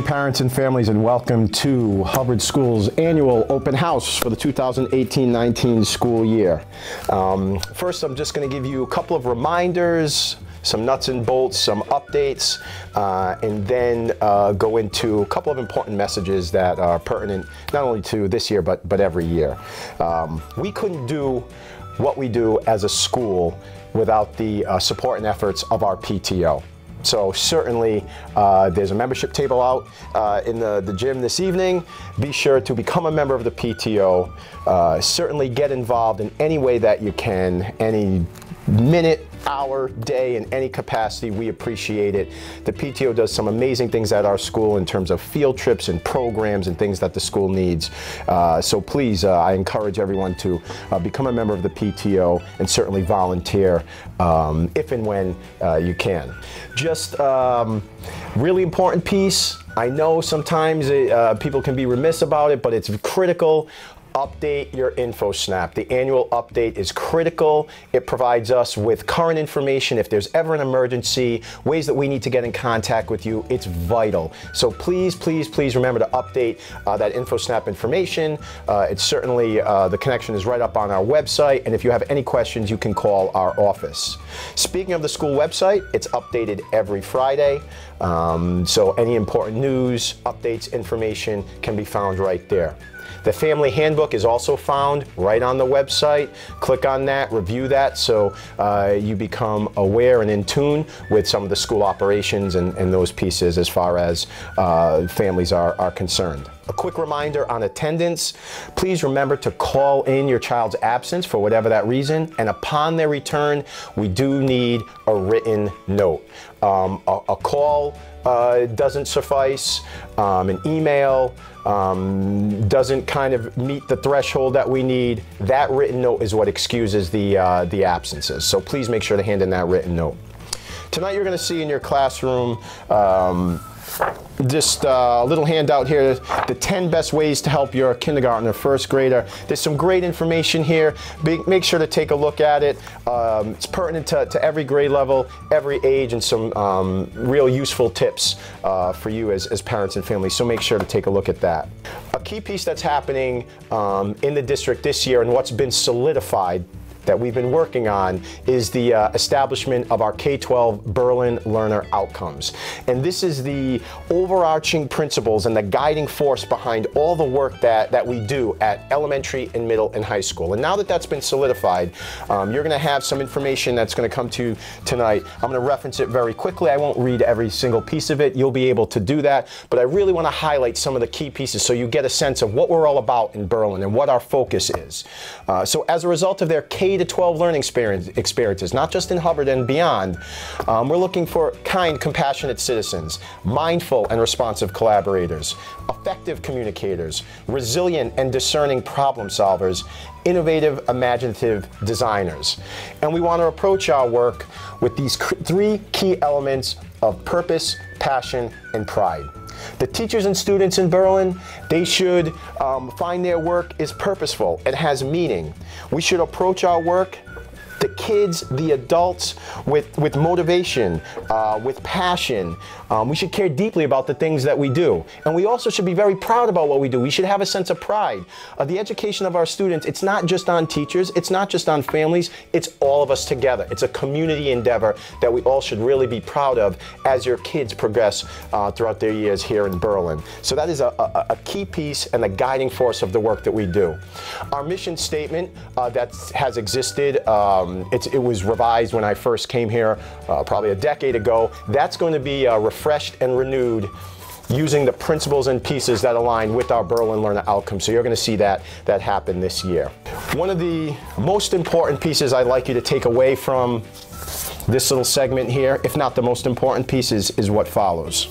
morning, parents and families, and welcome to Hubbard School's annual open house for the 2018-19 school year. First, I'm just going to give you a couple of reminders, some nuts and bolts, some updates, and then go into a couple of important messages that are pertinent not only to this year but every year. We couldn't do what we do as a school without the support and efforts of our PTO. So certainly there's a membership table out in the gym this evening. Be sure to become a member of the PTO. Certainly get involved in any way that you can, any minute, hour, day, in any capacity. We appreciate it. The PTO does some amazing things at our school in terms of field trips and programs and things that the school needs. So please, I encourage everyone to become a member of the PTO and certainly volunteer if and when you can. Just really important piece. I know sometimes people can be remiss about it, but it's critical. Update your InfoSnap. The annual update is critical. It provides us with current information. If there's ever an emergency, ways that we need to get in contact with you, it's vital. So please, please, please remember to update that InfoSnap information. It's certainly, the connection is right up on our website, and if you have any questions, you can call our office. Speaking of the school website, it's updated every Friday. So any important news, updates, information can be found right there. The family handbook is also found right on the website. Click on that, review that, so you become aware and in tune with some of the school operations and those pieces as far as families are concerned. A quick reminder on attendance, please remember to call in your child's absence for whatever that reason, and upon their return, we do need a written note. A call doesn't suffice, an email doesn't kind of meet the threshold that we need. That written note is what excuses the absences, so please make sure to hand in that written note. Tonight you're going to see in your classroom just a little handout here, the 10 best ways to help your kindergarten or first grader. There's some great information here. Make sure to take a look at it. It's pertinent to every grade level, every age, and some real useful tips for you as parents and families, so make sure to take a look at that. A key piece that's happening in the district this year and what's been solidified that we've been working on is the establishment of our K-12 Berlin Learner Outcomes. And this is the overarching principles and the guiding force behind all the work that we do at elementary and middle and high school. And now that that's been solidified, you're gonna have some information that's gonna come to you tonight. I'm gonna reference it very quickly. I won't read every single piece of it. You'll be able to do that, but I really wanna highlight some of the key pieces so you get a sense of what we're all about in Berlin and what our focus is. So as a result of their K-12 learning experiences, not just in Hubbard and beyond, we're looking for kind, compassionate citizens, mindful and responsive collaborators, effective communicators, resilient and discerning problem solvers, innovative, imaginative designers. And we want to approach our work with these three key elements of purpose, passion, and pride. The teachers and students in Berlin, they should find their work is purposeful. It has meaning. We should approach our work, the kids, the adults, with motivation, with passion. We should care deeply about the things that we do. And we also should be very proud about what we do. We should have a sense of pride. The education of our students, it's not just on teachers, it's not just on families, it's all of us together. It's a community endeavor that we all should really be proud of as your kids progress throughout their years here in Berlin. So that is a key piece and the guiding force of the work that we do. Our mission statement that has existed, it was revised when I first came here probably a decade ago. That's going to be refreshed and renewed using the principles and pieces that align with our Berlin Learner Outcomes. So you're going to see that happen this year. One of the most important pieces I'd like you to take away from this little segment here, if not the most important piece, is what follows.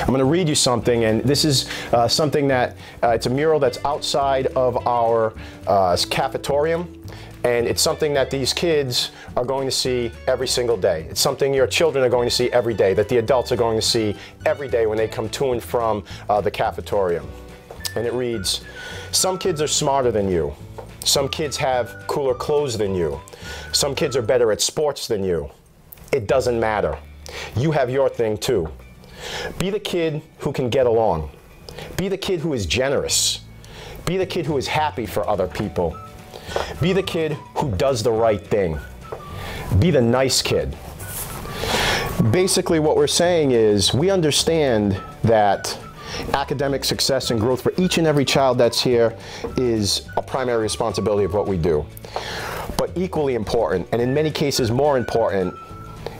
I'm going to read you something, and this is something that, it's a mural that's outside of our cafetorium. And it's something that these kids are going to see every single day. It's something your children are going to see every day, that the adults are going to see every day when they come to and from the cafetorium. And it reads, "Some kids are smarter than you. Some kids have cooler clothes than you. Some kids are better at sports than you. It doesn't matter. You have your thing too. Be the kid who can get along. Be the kid who is generous. Be the kid who is happy for other people. Be the kid who does the right thing. Be the nice kid. Basically, what we're saying is we understand that academic success and growth for each and every child that's here is a primary responsibility of what we do. But equally important, and in many cases more important,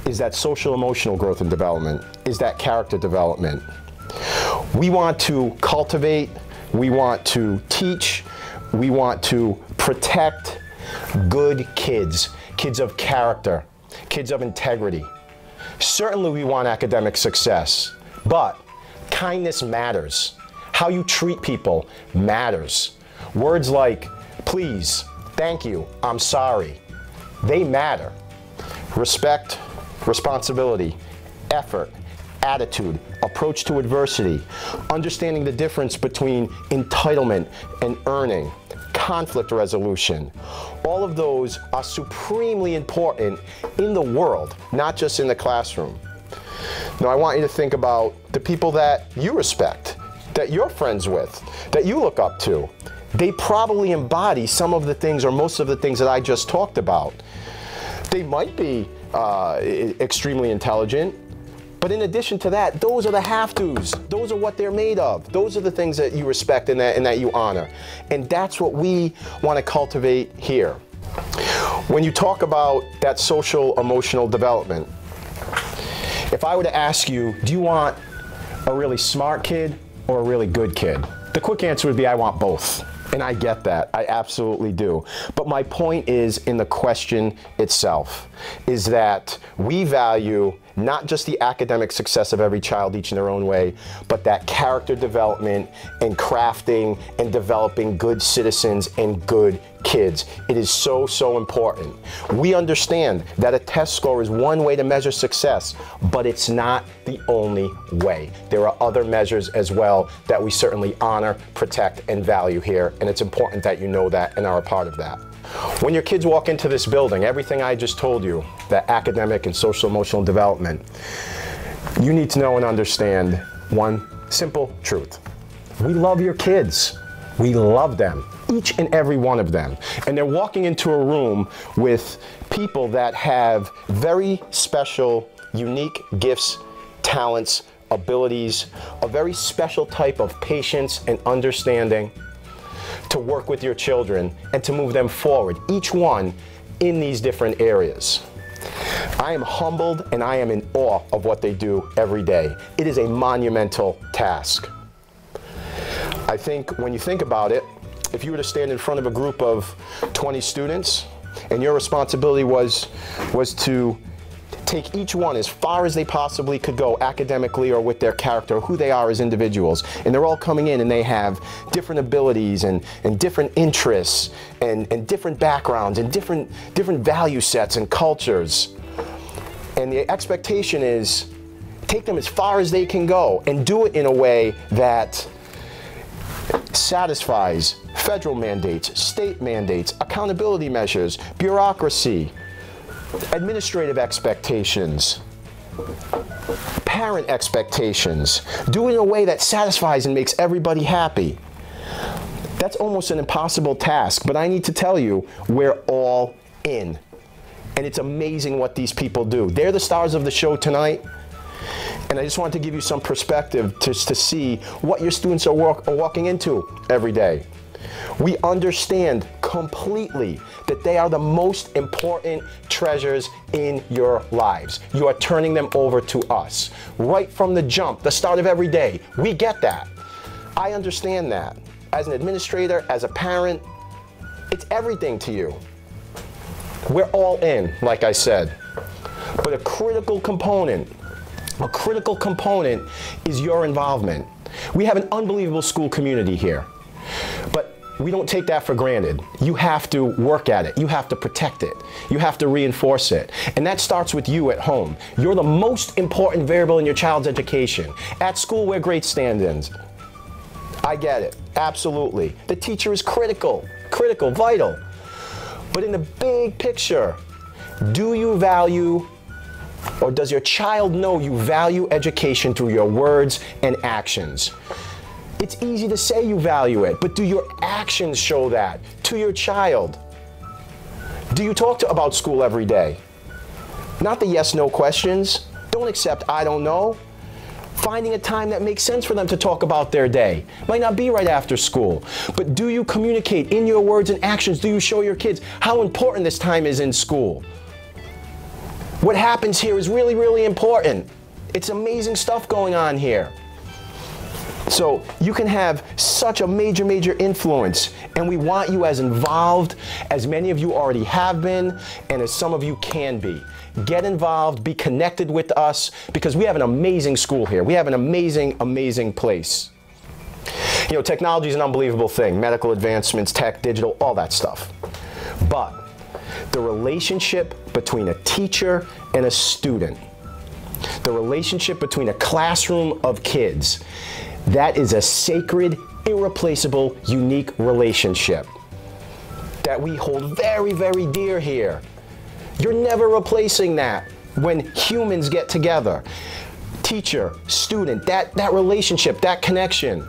is that social emotional growth and development, is that character development. We want to cultivate, we want to teach, we want to protect good kids, kids of character, kids of integrity. Certainly we want academic success, but kindness matters. How you treat people matters. Words like please, thank you, I'm sorry, they matter. Respect, responsibility, effort, attitude, approach to adversity, understanding the difference between entitlement and earning, conflict resolution. All of those are supremely important in the world, not just in the classroom. Now, I want you to think about the people that you respect, that you're friends with, that you look up to. They probably embody some of the things or most of the things that I just talked about. They might be extremely intelligent, but in addition to that, those are the have-tos. Those are what they're made of. Those are the things that you respect and that you honor. And that's what we want to cultivate here. When you talk about that social emotional development, if I were to ask you, do you want a really smart kid or a really good kid? The quick answer would be, I want both. And I get that, I absolutely do. But my point is in the question itself, is that we value not just the academic success of every child each in their own way, but that character development and crafting and developing good citizens and good kids. It is so, so important. We understand that a test score is one way to measure success, but it's not the only way. There are other measures as well that we certainly honor, protect, and value here, and it's important that you know that and are a part of that. When your kids walk into this building, everything I just told you, that academic and social emotional development, you need to know and understand one simple truth. We love your kids. We love them, each and every one of them. And they're walking into a room with people that have very special, unique gifts, talents, abilities, a very special type of patience and understanding to work with your children and to move them forward, each one in these different areas. I am humbled and I am in awe of what they do every day. It is a monumental task. I think when you think about it, if you were to stand in front of a group of 20 students and your responsibility was to take each one as far as they possibly could go academically or with their character, who they are as individuals, and they're all coming in and they have different abilities and different interests and different backgrounds and different value sets and cultures. And the expectation is take them as far as they can go and do it in a way that satisfies federal mandates, state mandates, accountability measures, bureaucracy, administrative expectations, parent expectations. Do it in a way that satisfies and makes everybody happy. That's almost an impossible task, but I need to tell you, we're all in. And it's amazing what these people do. They're the stars of the show tonight. And I just wanted to give you some perspective just to see what your students are walking into every day. We understand completely that they are the most important treasures in your lives. You are turning them over to us. Right from the jump, the start of every day, we get that. I understand that. As an administrator, as a parent, it's everything to you. We're all in, like I said. But a critical component is your involvement. We have an unbelievable school community here. But we don't take that for granted. You have to work at it. You have to protect it. You have to reinforce it. And that starts with you at home. You're the most important variable in your child's education. At school, we're great stand-ins. I get it. Absolutely. The teacher is critical, vital. But in the big picture, do you value Or does your child know you value education through your words and actions? It's easy to say you value it, but do your actions show that to your child? Do you talk about school every day? Not the yes/no questions. Don't accept I don't know. Finding a time that makes sense for them to talk about their day. Might not be right after school, but do you communicate in your words and actions? Do you show your kids how important this time is in school? What happens here is really, really important. It's amazing stuff going on here. So you can have such a major, major influence, and we want you as involved as many of you already have been, and as some of you can be. Get involved, be connected with us, because we have an amazing school here. We have an amazing, amazing place. You know, technology is an unbelievable thing. Medical advancements, tech, digital, all that stuff. But the relationship between a teacher and a student, the relationship between a classroom of kids, that is a sacred, irreplaceable, unique relationship that we hold very, very dear here. You're never replacing that when humans get together. Teacher, student, that relationship, that connection.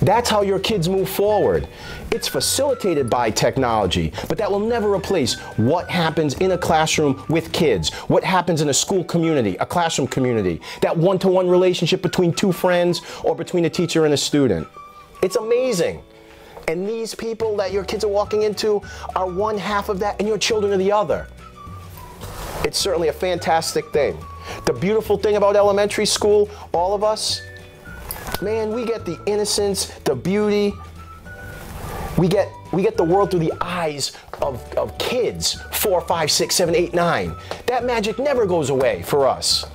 That's how your kids move forward. It's facilitated by technology, but that will never replace what happens in a classroom with kids, what happens in a school community, a classroom community, that one-to-one relationship between two friends or between a teacher and a student. It's amazing. And these people that your kids are walking into are one half of that, and your children are the other. It's certainly a fantastic thing. The beautiful thing about elementary school, all of us, man, we get the innocence, the beauty. We get the world through the eyes of kids, 4, 5, 6, 7, 8, 9. That magic never goes away for us.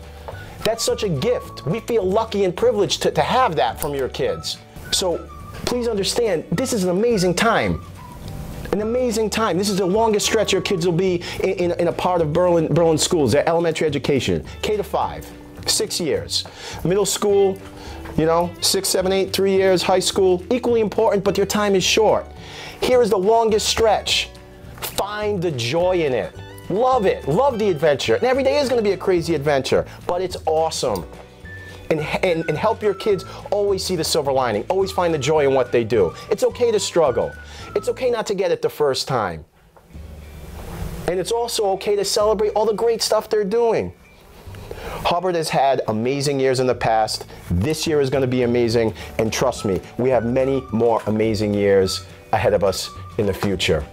That's such a gift. We feel lucky and privileged to have that from your kids. So please understand, this is an amazing time. An amazing time. This is the longest stretch your kids will be in a part of Berlin schools, their elementary education. K to 5, 6 years. Middle school, you know, 6, 7, 8, 3 years. High school, equally important, but your time is short. Here is the longest stretch. Find the joy in it. Love it. Love the adventure. And every day is going to be a crazy adventure, but it's awesome. And help your kids always see the silver lining. Always find the joy in what they do. It's okay to struggle. It's okay not to get it the first time. And it's also okay to celebrate all the great stuff they're doing. Hubbard has had amazing years in the past. This year is going to be amazing. And trust me, we have many more amazing years ahead of us in the future.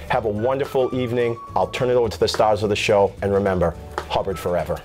Have a wonderful evening. I'll turn it over to the stars of the show. And remember, Hubbard forever.